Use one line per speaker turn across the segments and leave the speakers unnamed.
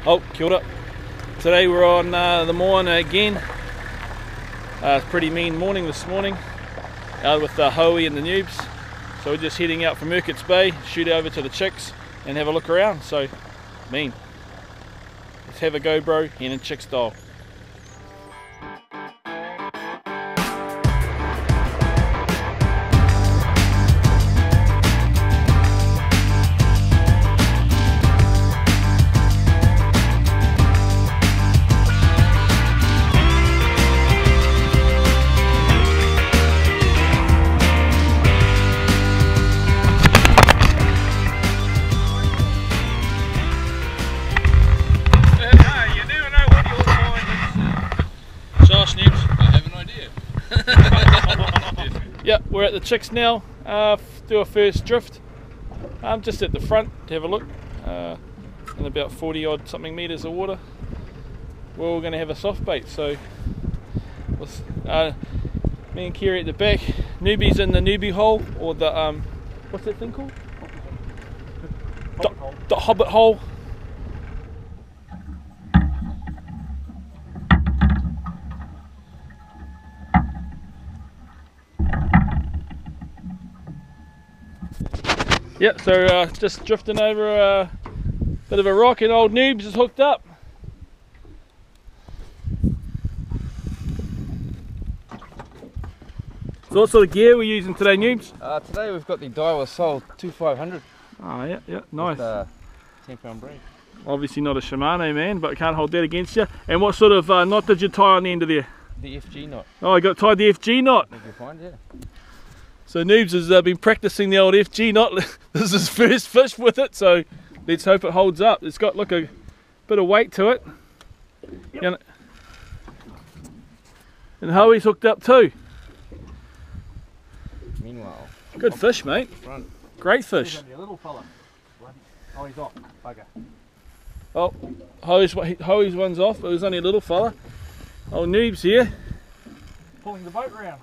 Oh, kia ora. Today we're on the Moana again. Pretty mean morning this morning, out with Hoey and the Newbz. So we're just heading out from Urquharts Bay, shoot over to the Chicks and have a look around. So, mean. Let's have a go, bro, hen and chick style. Yeah, we're at the Chicks now, do a first drift. I'm just at the front to have a look, in about 40 odd something metres of water. We're all going to have a soft bait, so me and Kiri at the back. Newbz in the newbie hole, or the, what's that thing called? The hobbit hole. Yep, so just drifting over a bit of a rock and old Newbz is hooked up. So what sort of gear are we using today, Newbz?
Today we've got the Daiwa Soul 2500.
Oh yeah, nice.
With 10-pound braid.
Obviously not a Shimano man, but can't hold that against you. And what sort of knot did you tie on the end of there?
The FG knot.
Oh, I got tied the FG knot.
If you find, yeah.
So Newbz has been practicing the old FG knot. This is his first fish with it, so let's hope it holds up. It's got, look, a bit of weight to it. Yep. And Hoey's hooked up too.
Meanwhile,
good fish, mate.
Front.
Great fish.
He's only a little fella. Oh, he's off. Bugger.
Oh, Hoey's one's off. It was only a little fella. Oh, Newbz here.
Pulling the boat round.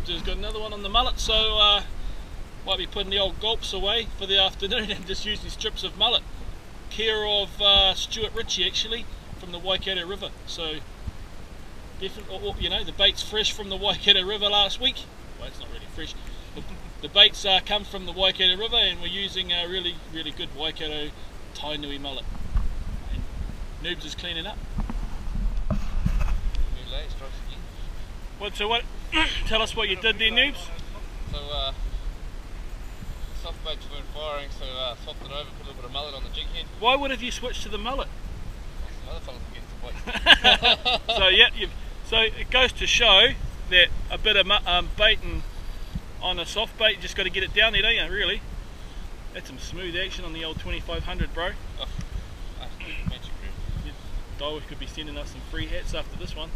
Has got another one on the mullet, so might be putting the old gulps away for the afternoon and just using strips of mullet. Care of Stuart Ritchie, actually, from the Waikato River. So definitely, you know, the bait's fresh from the Waikato River last week. Well, it's not really fresh. The baits come from the Waikato River, and we're using a really good Waikato Tainui mullet. And Newbz is cleaning up.
New lay strikes again.
So what? Tell us what you did there, Newbz.
So soft baits weren't firing, so swapped it over, put a little bit of mullet on the jig head.
Why would have you switched to the mullet?
Some other fellas against the bait.
So yeah, so it goes to show that a bit of baiting on a soft bait, you just got to get it down there, don't you? Really, that's some smooth action on the old 2500, bro.
Oh, magic room.
Daiwa could be sending us some free hats after this one.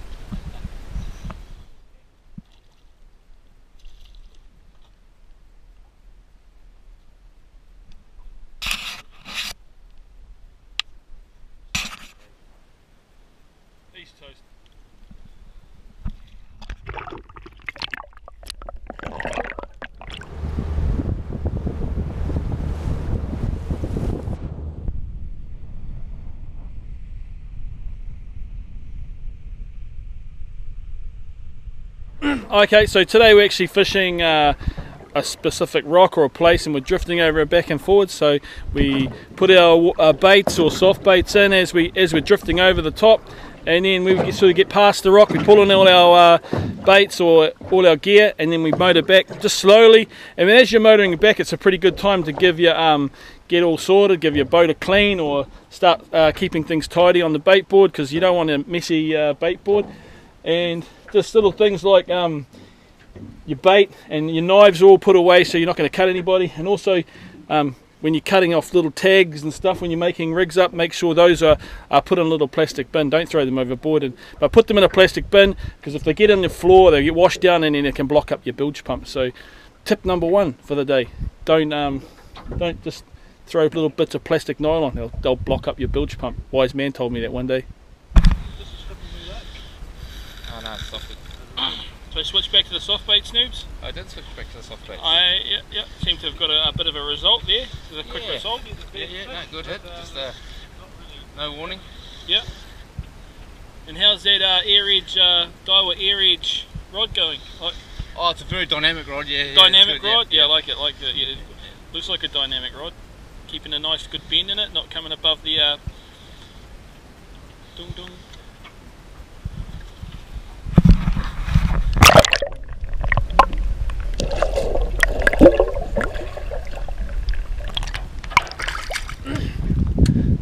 East toast. Okay, so today we're actually fishing a specific rock or a place, and we're drifting over it back and forward. So we put our baits or soft baits in as we're drifting over the top, and then we sort of get past the rock, we pull in all our baits or all our gear, and then we motor back just slowly. And then as you're motoring back, it's a pretty good time to give your get all sorted, give your boat a clean, or start keeping things tidy on the bait board, because you don't want a messy bait board. And just little things like your bait and your knives are all put away so you're not going to cut anybody. And also when you're cutting off little tags and stuff, when you're making rigs up, make sure those are put in a little plastic bin. Don't throw them overboard, but put them in a plastic bin, because if they get in the floor, they get washed down and then it can block up your bilge pump. So tip number 1 for the day, don't just throw little bits of plastic nylon, they'll block up your bilge pump. Wise man told me that one day.
Oh no, stop it.
So switch back to the soft baits, Newbz?
I did switch back to the soft baits.
Yeah, seem to have got a bit of a result there. There's a quick result.
Yeah, no, good hit. Just no warning.
Yeah. And how's that air edge, Daiwa air edge rod going?
Oh, it's a very dynamic rod, yeah.
Dynamic rod? Yeah, I like it. Yeah, it looks like a dynamic rod. Keeping a nice good bend in it, not coming above the dung dung.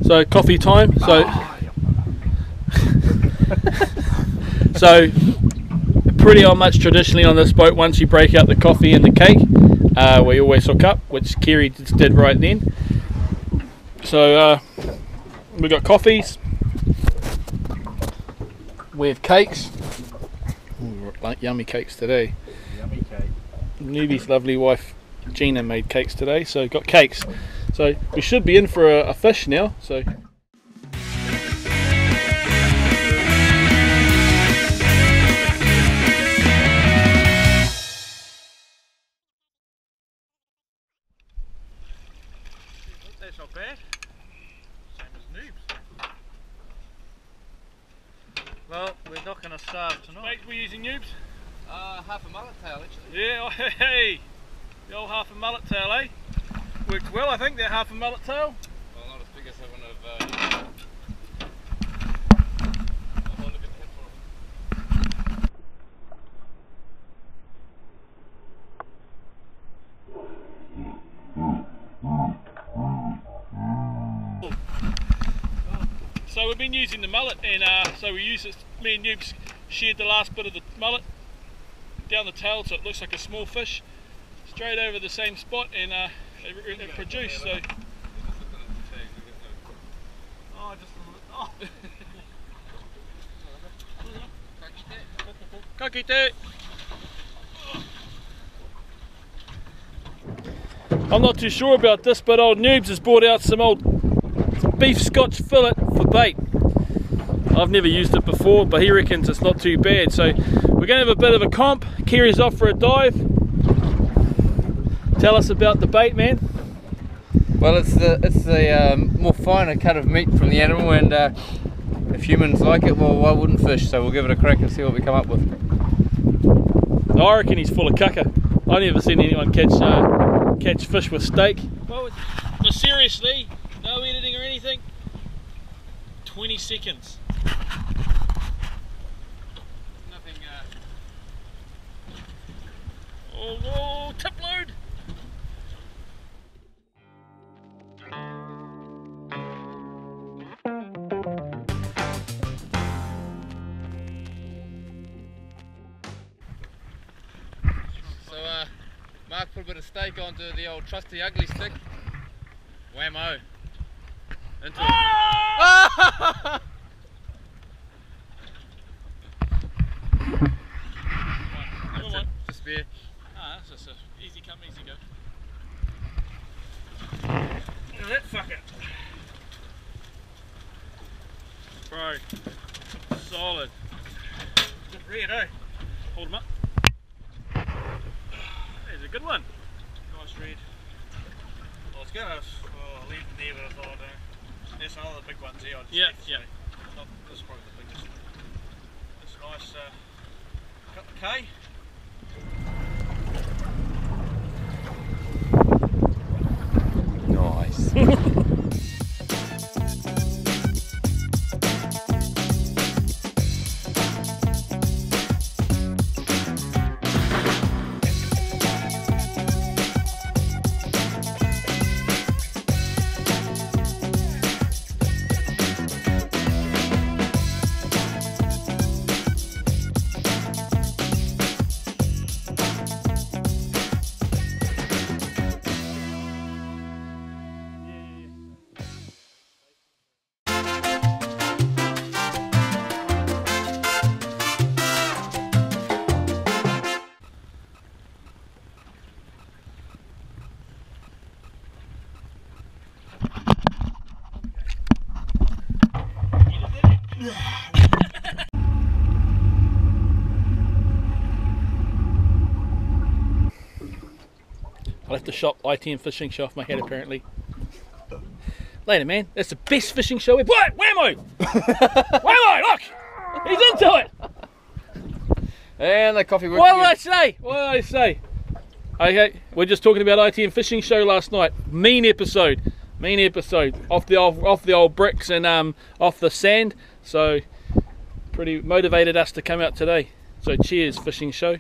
So coffee time. So pretty much traditionally on this boat, once you break out the coffee and the cake, we always hook up, which Kerry just did right then. So we got coffees, we have cakes. Ooh, like yummy cakes today.
Yummy cake.
Newbz's lovely wife Gina made cakes today, so got cakes. So we should be in for a fish now. So
That's not bad. Same as Newbz. Well, we're not going to starve tonight.
bait we're using, Newbz?
Half a mullet tail actually.
Yeah, hey, the old half a mullet tail, eh? Worked well, I think, that half a mullet tail.
Well, not as big as I want to have. I want to get hit for it.
So we've been using the mullet, and so we use it. Me and Newbz sheared the last bit of the mullet down the tail, so it looks like a small fish, straight over the same spot, and it produced. So.
Oh, just oh.
Kakite. I'm not too sure about this, but old Newbz has brought out some beef Scotch fillet for bait. I've never used it before, but he reckons it's not too bad. So we're going to have a bit of a comp. Kerry's off for a dive. Tell us about the bait, man.
Well, it's the more finer cut of meat from the animal, and if humans like it, well, why wouldn't fish? So we'll give it a crack and see what we come up with.
I reckon he's full of caca. I've never seen anyone catch fish with steak. Well, but seriously, no editing or anything. 20 seconds. Nothing. Oh, tip load.
So Mark put a bit of steak onto the old trusty ugly stick. Whammo. Into it. That's it. Just spare.
Ah, that's just a easy come, easy go.
Look at that fucker.
Bro, solid.
Good red, eh?
Hold him up. There's a good one.
Nice red. I was going to leave it there, but I thought there's some other big ones here.
Yeah, yeah.
This is probably the biggest. This is nice couple of K.
Nice.
I left the shop ITM fishing show off my head apparently. Later, man. That's the best fishing show ever. What? Whammo! Whammo! Look! He's into it!
And the coffee works.
What did I say? What did I say? Okay, we're just talking about ITM fishing show last night. Mean episode. Off the old bricks and off the sand. So pretty motivated us to come out today. So cheers, fishing show.